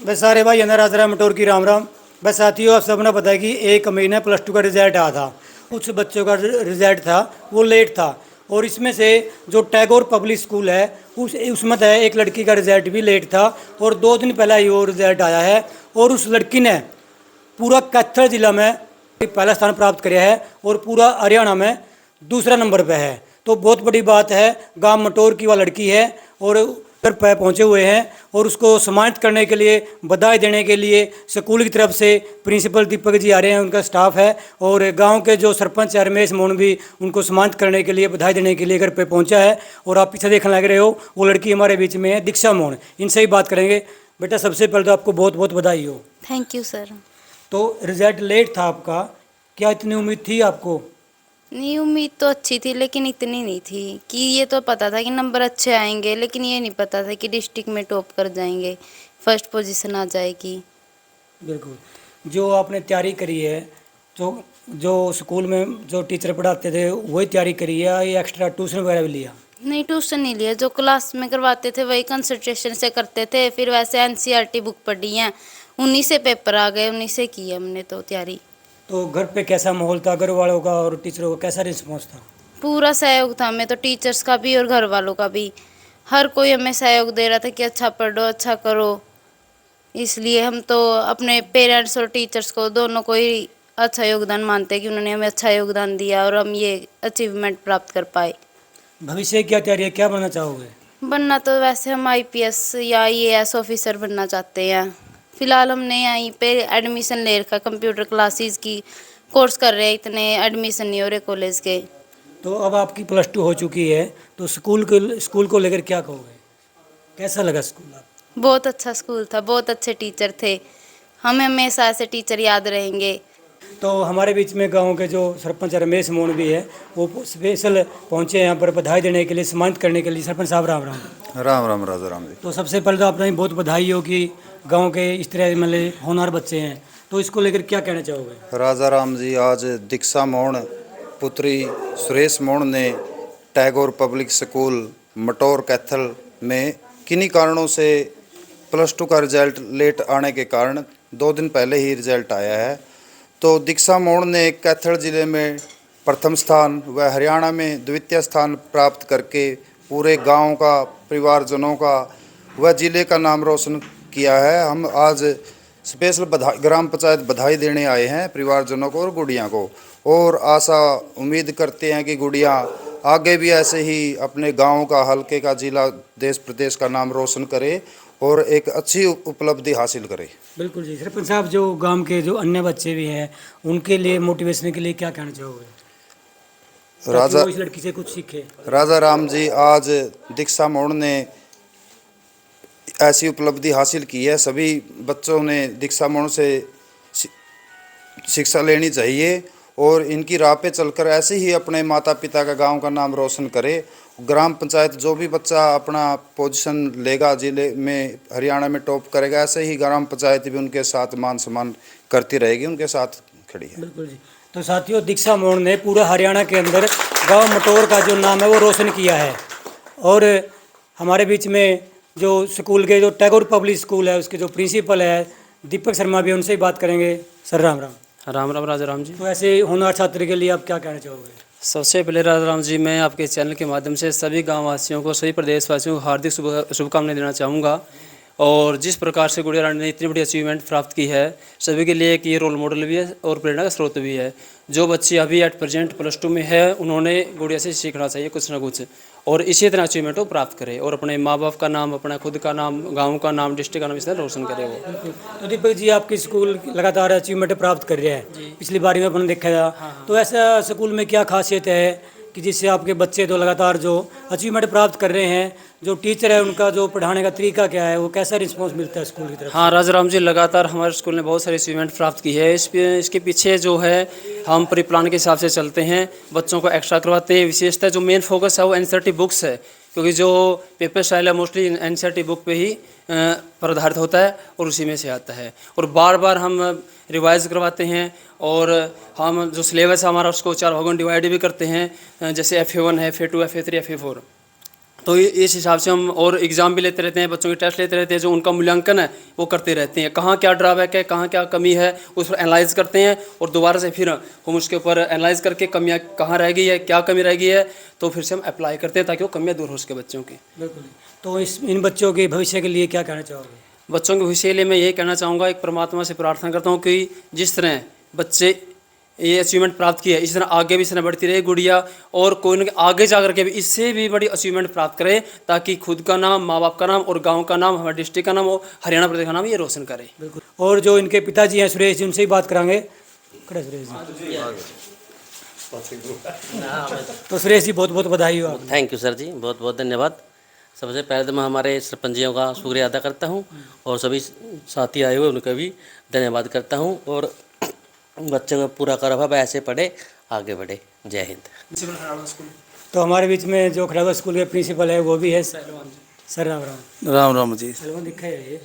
बस सारे भाई अंदर राजा राम मटोर की राम राम। बस साथियों, आप सबने पता है कि 1 महीने +2 का रिजल्ट आया था। कुछ बच्चों का रिजल्ट था वो लेट था, और इसमें से जो टैगोर पब्लिक स्कूल है उसमें था एक लड़की का रिजल्ट भी लेट था, और 2 दिन पहले ही वो रिजल्ट आया है। और उस लड़की ने पूरा कैथल जिला में पहला स्थान प्राप्त किया है और पूरा हरियाणा में दूसरा नंबर पे है। तो बहुत बड़ी बात है, गांव मटोर की वह लड़की है और घर पे पहुंचे हुए हैं, और उसको सम्मानित करने के लिए, बधाई देने के लिए स्कूल की तरफ से प्रिंसिपल दीपक जी आ रहे हैं, उनका स्टाफ है, और गांव के जो सरपंच है रमेश मोहन भी उनको सम्मानित करने के लिए, बधाई देने के लिए घर पे पहुंचा है। और आप पीछे देखने लग रहे हो, वो लड़की हमारे बीच में है, दीक्षा मोहन। इनसे ही बात करेंगे। बेटा, सबसे पहले तो आपको बहुत बहुत बधाई हो। Thank you sir. तो रिजल्ट लेट था आपका, क्या इतनी उम्मीद थी आपको? नहीं, उम्मीद तो अच्छी थी लेकिन इतनी नहीं थी कि ये तो पता था कि नंबर अच्छे आएंगे, लेकिन ये नहीं पता था कि डिस्ट्रिक्ट में टॉप कर जाएंगे, फर्स्ट पोजीशन आ जाएगी। बिल्कुल। जो आपने तैयारी करी है, तो जो स्कूल में जो टीचर पढ़ाते थे वही तैयारी करी है या ये एक्स्ट्रा ट्यूशन वगैरह भी लिया? नहीं, ट्यूशन नहीं लिया, जो क्लास में करवाते थे वही कंसंट्रेशन से करते थे। फिर वैसे एनसीईआरटी बुक पढ़ी है, उन्हीं से पेपर आ गए, उन्हीं से की हमने तो तैयारी। तो घर पे कैसा माहौल था, घर वालों का और टीचरों का कैसा रिस्पॉन्स था? पूरा सहयोग था हमें तो, टीचर्स का भी और घर वालों का भी। हर कोई हमें सहयोग दे रहा था कि अच्छा पढ़ो, अच्छा करो। इसलिए हम तो अपने पेरेंट्स और टीचर्स को दोनों को ही अच्छा योगदान मानते हैं कि उन्होंने हमें अच्छा योगदान दिया और हम ये अचीवमेंट प्राप्त कर पाए। भविष्य की क्या तैयारी है, क्या बनना चाहोगे? बनना तो वैसे हम आईपीएस या आईएएस ऑफिसर बनना चाहते हैं। फिलहाल हमने यहीं पे एडमिशन ले रखा, कंप्यूटर क्लासेस की कोर्स कर रहे हैं, इतने एडमिशन नहीं हो रहे कॉलेज के। तो अब आपकी +2 हो चुकी है, तो स्कूल को लेकर क्या कहोगे? कैसा लगा स्कूल आप? बहुत अच्छा स्कूल था, बहुत अच्छे टीचर थे, हमें हमेशा ऐसे टीचर याद रहेंगे। तो हमारे बीच में गांव के जो सरपंच रमेश मोहन भी है, वो स्पेशल पहुंचे यहाँ पर बधाई देने के लिए, सम्मानित करने के लिए। सरपंच साहब राम राम। राम राम राजा राम जी। तो सबसे पहले तो आपने बहुत बधाई हो कि गांव के इस तरह मतलब होनहार बच्चे हैं, तो इसको लेकर क्या कहना चाहोगे? राजा राम जी, आज दीक्षा मोहन पुत्री सुरेश मोहन ने टैगोर पब्लिक स्कूल मटोर कैथल में किन्हीं कारणों से +2 का रिजल्ट लेट आने के कारण 2 दिन पहले ही रिजल्ट आया है। तो दीक्षा मोहन ने कैथल जिले में प्रथम स्थान व हरियाणा में द्वितीय स्थान प्राप्त करके पूरे गांव का, परिवारजनों का व जिले का नाम रोशन किया है। हम आज स्पेशल ग्राम पंचायत बधाई देने आए हैं परिवारजनों को और गुड़िया को, और आशा उम्मीद करते हैं कि गुड़िया आगे भी ऐसे ही अपने गांव का, हलके का, जिला, देश प्रदेश का नाम रोशन करे और एक अच्छी उपलब्धि हासिल करे। बिल्कुल जी। सरपंच साहब, जो गांव के जो अन्य बच्चे भी हैं उनके लिए मोटिवेशन के लिए क्या कहना चाहोगे, ताकि वो इस लड़की से कुछ सीखे? राजा राम जी, आज दीक्षा मोहन ने ऐसी उपलब्धि हासिल की है। सभी बच्चों ने दीक्षा मोहन से शिक्षा लेनी चाहिए और इनकी राह पे चलकर ऐसे ही अपने माता पिता का, गांव का नाम रोशन करे। ग्राम पंचायत जो भी बच्चा अपना पोजीशन लेगा, जिले में, हरियाणा में टॉप करेगा, ऐसे ही ग्राम पंचायत भी उनके साथ मान सम्मान करती रहेगी, उनके साथ खड़ी है। बिल्कुल जी। तो साथियों, दीक्षा मोहन ने पूरा हरियाणा के अंदर गांव मटोर का जो नाम है वो रोशन किया है। और हमारे बीच में जो स्कूल के, जो टैगोर पब्लिक स्कूल है, उसके जो प्रिंसिपल है दीपक शर्मा भी, उनसे ही बात करेंगे। सर राम राम। राम राम राजा राम जी। तो ऐसे होनहार छात्र के लिए आप क्या कहना चाहोगे? सबसे पहले राजा राम जी, मैं आपके चैनल के माध्यम से सभी गाँव वासियों को, सभी प्रदेशवासियों को हार्दिक शुभकामनाएं देना चाहूँगा। और जिस प्रकार से गुड़िया रानी ने इतनी बड़ी अचीवमेंट प्राप्त की है, सभी के लिए एक ये रोल मॉडल भी है और प्रेरणा का स्रोत भी है। जो बच्चे अभी एट प्रेजेंट +2 में है, उन्होंने गुड़िया से सीखना चाहिए कुछ ना कुछ, और इसी तरह अचीवमेंट को प्राप्त करे और अपने माँ बाप का नाम, अपना खुद का नाम, गाँव का नाम, डिस्ट्रिक्ट का नाम इस तरह रोशन करे वो। तो दीपक जी, आपकी स्कूल लगातार अचीवमेंट प्राप्त कर रहा है, पिछली बारी में अपने देखा था। तो ऐसा स्कूल में क्या खासियत है कि जिससे आपके बच्चे तो लगातार जो अचीवमेंट प्राप्त कर रहे हैं, जो टीचर है उनका जो पढ़ाने का तरीका क्या है, वो कैसा रिस्पॉन्स मिलता है स्कूल की तरफ? हाँ राजा राम जी, लगातार हमारे स्कूल ने बहुत सारी अचीवमेंट प्राप्त की है। इसके पीछे जो है, हम प्री प्लान के हिसाब से चलते हैं, बच्चों को एक्स्ट्रा करवाते हैं। विशेषतः जो मेन फोकस है वो एनसीईआरटी बुक्स है, क्योंकि जो पेपर स्टाइल है मोस्टली एनसीईआरटी बुक पे ही पर आधारित होता है और उसी में से आता है। और बार बार हम रिवाइज करवाते हैं, और हम जो सिलेबस है हमारा उसको 4 भागों में डिवाइड भी करते हैं, जैसे FA1 है, FA2, FA3, FA4। तो इस हिसाब से हम और एग्ज़ाम भी लेते रहते हैं, बच्चों के टेस्ट लेते रहते हैं, जो उनका मूल्यांकन है वो करते रहते हैं, कहाँ क्या ड्रॉबैक है, कहाँ क्या कमी है, उस पर एनालाइज करते हैं और दोबारा से फिर हम उसके ऊपर एनालाइज करके कमियाँ कहाँ रह गई है, क्या कमी रह गई है, तो फिर से हम अप्लाई करते हैं ताकि वो कमियाँ दूर हो सके बच्चों की। बिल्कुल। तो इन बच्चों के भविष्य के लिए क्या कहना चाहोगे? बच्चों के भविष्य के लिए मैं यही कहना चाहूँगा, एक परमात्मा से प्रार्थना करता हूँ कि जिस तरह बच्चे ये अचीवमेंट प्राप्त की है, इस तरह आगे भी इस तरह बढ़ती रहे गुड़िया, और कोई ना आगे जा करके भी इससे भी बड़ी अचीवमेंट प्राप्त करे, ताकि खुद का नाम, माँ बाप का नाम और गांव का नाम, हमारे डिस्ट्रिक्ट का नाम और हरियाणा प्रदेश का नाम ये रोशन करे। बिल्कुल। और जो इनके पिताजी हैं सुरेश जी, उनसे ही बात करांगे। खड़े सुरेश जी। तो सुरेश जी बहुत बहुत बधाई हो आपको। थैंक यू सर जी, बहुत बहुत धन्यवाद। सबसे पहले तो मैं हमारे सरपंचियों का शुक्रिया अदा करता हूं और सभी साथी आए हुए उनका भी धन्यवाद करता हूं, और बच्चों का पूरा करो अब ऐसे पढ़े आगे बढ़े। जय हिंद। तो हमारे बीच में जो खड़ावा स्कूल के प्रिंसिपल है वो भी है सर। राम राम। राम राम जी, सलमान दिखा है ये।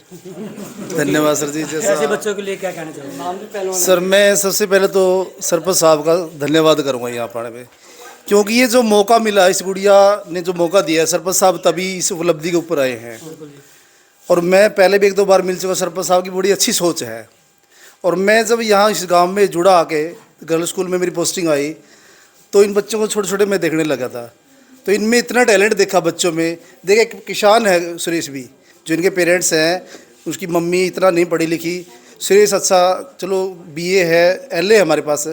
धन्यवाद सर जी। ऐसे जैसा बच्चों के लिए क्या कहना चाहोगे? सर, मैं सबसे पहले तो सरपंच साहब का धन्यवाद करूंगा यहाँ पढ़ने में, क्योंकि ये जो मौका मिला, इस गुड़िया ने जो मौका दिया है, सरपंच साहब तभी इस उपलब्धि के ऊपर आए हैं। और मैं पहले भी 1-2 बार मिल चुका, सरपंच साहब की बड़ी अच्छी सोच है। और मैं जब यहाँ इस गांव में जुड़ा, आके गर्ल्स स्कूल में मेरी पोस्टिंग आई, तो इन बच्चों को छोटे छोटे मैं देखने लगा था, तो इनमें इतना टैलेंट देखा बच्चों में। देखे, एक किसान है सुरेश भी, जो इनके पेरेंट्स हैं, उसकी मम्मी इतना नहीं पढ़ी लिखी, सुरेश अच्छा चलो BA है, LA हमारे पास,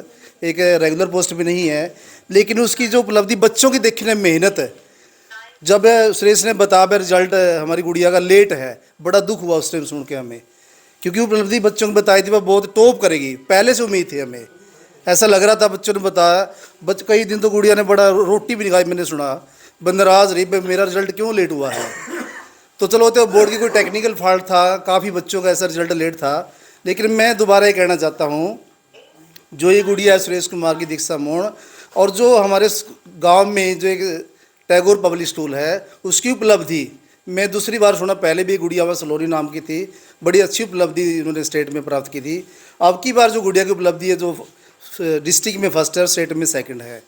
एक रेगुलर पोस्ट भी नहीं है, लेकिन उसकी जो उपलब्धि बच्चों की देखने में मेहनत है। जब सुरेश ने बताया रिजल्ट हमारी गुड़िया का लेट है, बड़ा दुख हुआ उस टाइम सुन के हमें, क्योंकि उपलब्धि बच्चों को बताई थी वह बहुत टॉप करेगी, पहले से उम्मीद थी हमें, ऐसा लग रहा था। बच्चों ने बताया, कई दिन तो गुड़िया ने बड़ा रोटी भी नहीं खाई, मैंने सुना, बंदराज रही मेरा रिजल्ट क्यों लेट हुआ है। तो चलो, तो बोर्ड की कोई टेक्निकल फॉल्ट था, काफ़ी बच्चों का ऐसा रिजल्ट लेट था। लेकिन मैं दोबारा ये कहना चाहता हूँ, जो ये गुड़िया है सुरेश कुमार की दीक्षा मोड़, और जो हमारे गांव में जो एक टैगोर पब्लिक स्कूल है, उसकी उपलब्धि मैं दूसरी बार सुना। पहले भी गुड़िया वह सलोनी नाम की थी, बड़ी अच्छी उपलब्धि उन्होंने स्टेट में प्राप्त की थी। अब की बार जो गुड़िया की उपलब्धि है, जो डिस्ट्रिक्ट में फर्स्ट है, स्टेट में सेकंड है।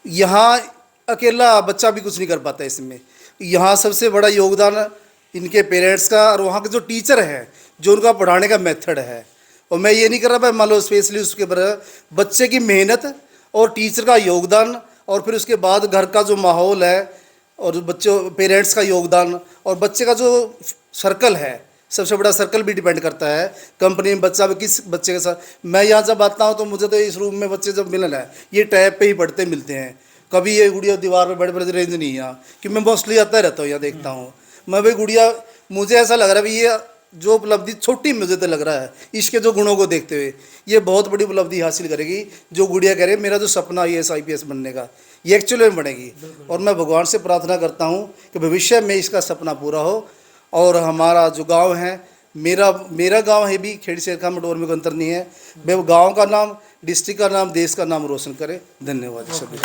यहाँ अकेला बच्चा भी कुछ नहीं कर पाता इसमें, यहाँ सबसे बड़ा योगदान इनके पेरेंट्स का, और वहाँ के जो टीचर हैं, जो उनका पढ़ाने का मेथड है। और मैं ये नहीं कर रहा भाई, मान लो स्पेशली उसके ऊपर बच्चे की मेहनत और टीचर का योगदान, और फिर उसके बाद घर का जो माहौल है, और बच्चों पेरेंट्स का योगदान, और बच्चे का जो सर्कल है, सबसे बड़ा सर्कल भी डिपेंड करता है कंपनी में बच्चा किस बच्चे के साथ। मैं यहाँ जब आता हूँ तो मुझे तो इस रूम में बच्चे जब मिलन है, ये टैब पे ही पढ़ते मिलते हैं। कभी ये गुड़िया दीवार पे बड़े बड़े रेंज नहीं है यहाँ, कि मैं मोस्टली आता रहता हूँ, यहाँ देखता हूँ मैं। भाई गुड़िया, मुझे ऐसा लग रहा है भाई, ये जो उपलब्धि छोटी मुझे तो लग रहा है, इसके जो गुणों को देखते हुए ये बहुत बड़ी उपलब्धि हासिल करेगी। जो गुड़िया कह रही है, मेरा जो सपना IAS IPS बनने का, ये एक्चुअली में बनेगी। और मैं भगवान से प्रार्थना करता हूँ कि भविष्य में इसका सपना पूरा हो, और हमारा जो गांव है, मेरा गांव है भी खेड़ी शेर का मटोर में कोई अंतर नहीं है, मैं वो गाँव का नाम, डिस्ट्रिक्ट का नाम, देश का नाम रोशन करे। धन्यवाद सभी।